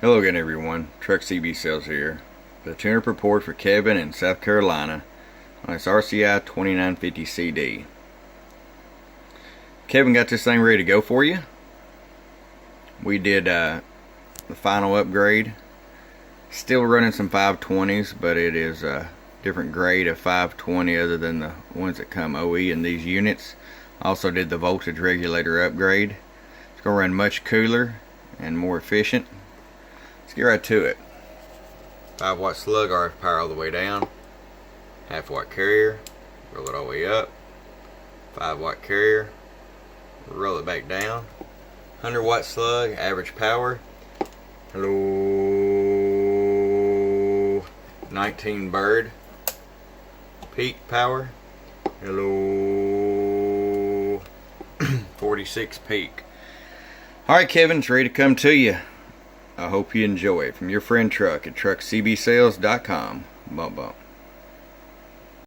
Hello again everyone, Truck CB Sales here. The tune-up report for Kevin in South Carolina on his RCI-2959cd. Kevin got this thing ready to go for you. We did the final upgrade. Still running some 520s, but it is a different grade of 520 other than the ones that come OE in these units. Also did the voltage regulator upgrade. It's going to run much cooler and more efficient. Let's get right to it. 5-watt slug RF power all the way down. Half-watt carrier, roll it all the way up. 5-watt carrier, roll it back down. 100-watt slug, average power. Hello. 19 bird, peak power. Hello. 46 peak. Alright Kevin, it's ready to come to you. I hope you enjoy it. From your friend Truck at truckcbsales.com. Bump bump.